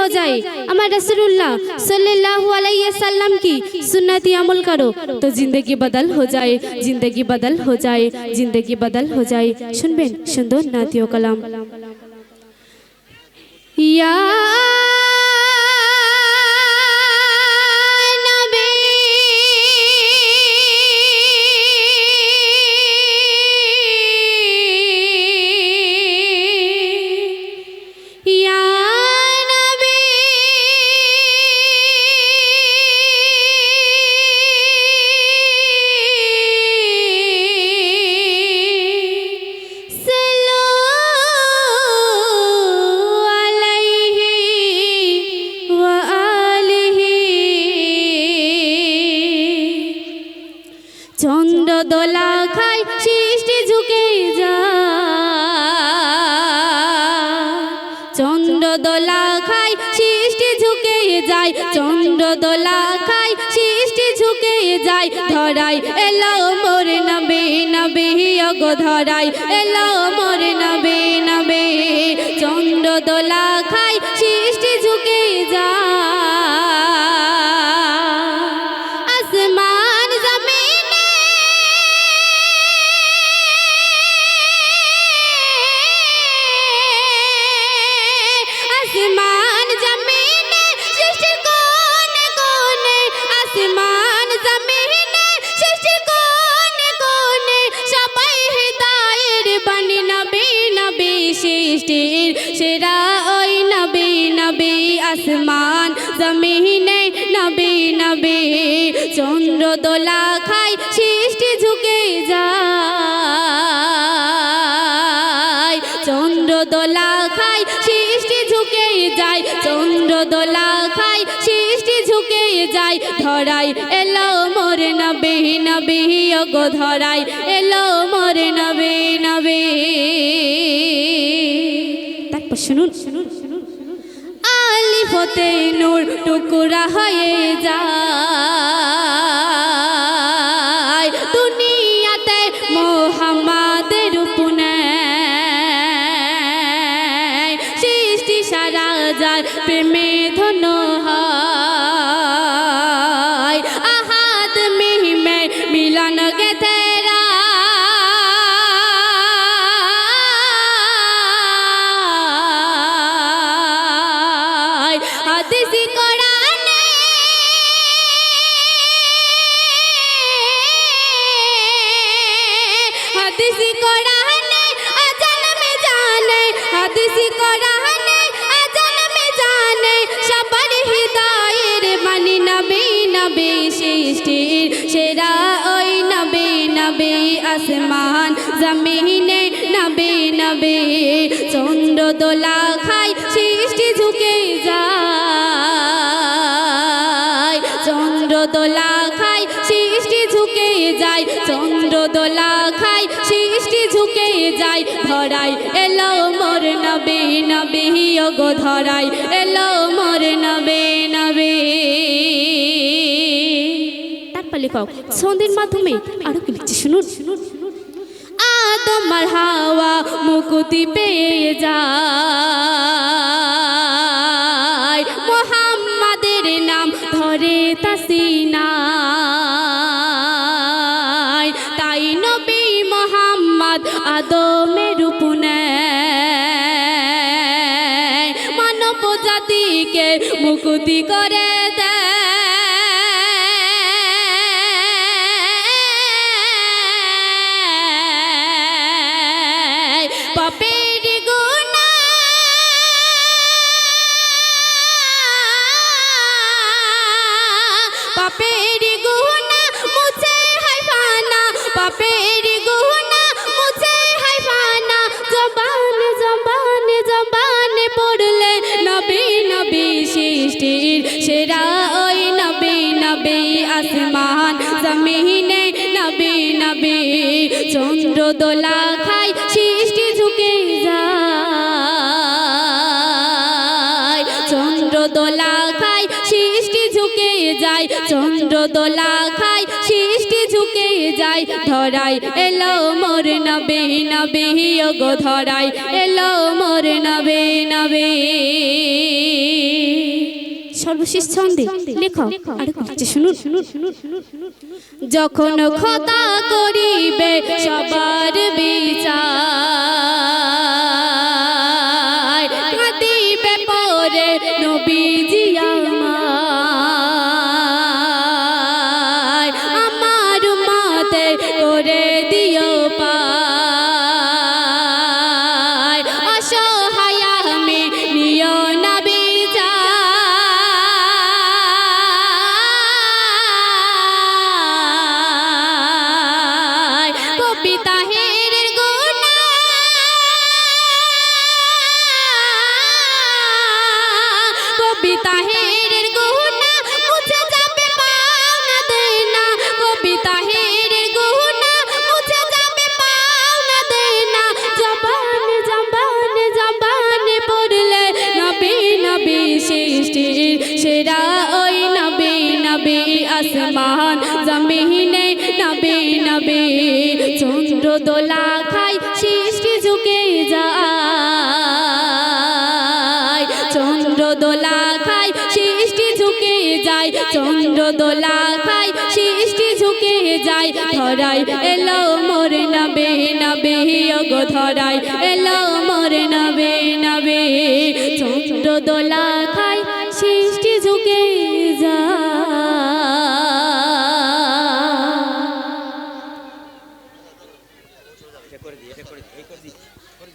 जाए हमारे रसूलुल्लाह सल्लल्लाहु अलैहि वसल्लम की सुन्नती अमल करो तो जिंदगी बदल हो जाए, जिंदगी बदल हो जाए, जिंदगी बदल हो जाए। सुनबेन सुंदर नातियो कलाम। या चंद्र दोला खाई सृष्टि झुके যায়, चंद्र दोला खाई सृष्टि झुके যায়, चंद्र दोला खाई सृष्टि झुके যায়। धराई एलो मोर नबी नबी गो धराई एलो मोर नबी नबी। चंद्र दोला खाई सृष्टि झुके যায়, आसमान आसमान जमीने सृष्टि कोने कोने, आसमान जमीने सृष्टि कोने कोने सबाई हृदयेर बानी नबी नबी सृष्टिर सेरा ओई नबी नबी। आसमान जमीने नबी नबी, चंद्र दोला खाई सृष्टि झुके যায়, चंद्र दोला खाई सृष्टि झुके যায়, चंद्र दोला खाई सृष्टि झुके যায়। धराई एलो मोर नबी नबी गो धराई एलो मोर नबी नबी। তারপর শুনুন আলিফ হতে নূর টুকরা হয়ে যায়, দুনিয়াতে মুহাম্মাদের উপনে সৃষ্টি সারা যায় প্রেমে ধন্য হয়। আহাদ মিহিমে মিলন গে তেরা হাদিসি কোরআনে হাদিসি কোরআনে আজান মে জানে, হাদিসি কোরআনে আজান মে জানে সবার হৃদয়ের মানি নবী নবী সৃষ্টির সেরা ওই নবী নবী। আসমান জমিনে নবী নবী, চন্দ্র দোলা খাই সৃষ্টি ঝুঁকে যায়, চন্দ্র দোলা খাই সৃষ্টি ঝুঁকে যায়, চন্দ্র দোলা খাই সৃষ্টি ঝুঁকে যায়। ধরাই এলো মোর নবী নবী গো ধরাই এলো মোর নবী নবী। তারপর লেখক ছন্দের মাধ্যমে আরো কি লিখছে শুনুন। আদম আর হাওয়া মুক্তি পেয়ে যায়, মুহাম্মাদের নাম ধরে তাসিনায়, তাই নবী মুহাম্মদ আদমের রূপ নেয়, মানব জাতিকে মুক্তি করে দেয়। পাপের গুনাহ পাপের গুনাহ মুছে হয় ফানা, পাপের গুনাহ মুছে হয় ফানা। জবান জবান জবানে পড়লে নবী নবী সৃষ্টির সেরা ওই নবী নবী। আসমান জমিনে নবী নবী, চন্দ্র দোলা খাই সৃষ্টি ঝুঁকে যায়, চন্দ্র দোলা খাই সৃষ্টি ঝুঁকে যায়, চন্দ্র দোলা খাই সৃষ্টি ঝুঁকে যায়। ধরাই এলো মোর নবী নবী গো ধরাই এলো মোর নবী নবী। সর্বশেষ ছন্দে লেখক আর কিছু শুনুন। যখন খতা করিবে সবার বিচার, কাঁদিবে পরে নবীজি আমায়, আমার মাতে করে দিও পার, অসহায় আমি নিও না বিচার। কবিতা হেরের গুণা, কবিতা হেরের গুণা মুছে যাবে পাওনা দেনা, কবিতা হেরের গুণা মুছে যাবে পাওনা দেনা। জবানে জবানে জবানে পড়লে নবী নবী সৃষ্টির সেরা ওই নবী নবী, আসমান জমিনে নবী নবী। চন্দ্র দোলা খাই সৃষ্টি ঝুঁকে যায়, চন্দ্র দোলা খাই সৃষ্টি ঝুঁকে যায়, চন্দ্র দোলা খাই সৃষ্টি ঝুঁকে যায়। ধরাই এলো মোর নবী নবী, ওগো ধরাই এলো মোর নবী নবী। চন্দ্র দোলা খাই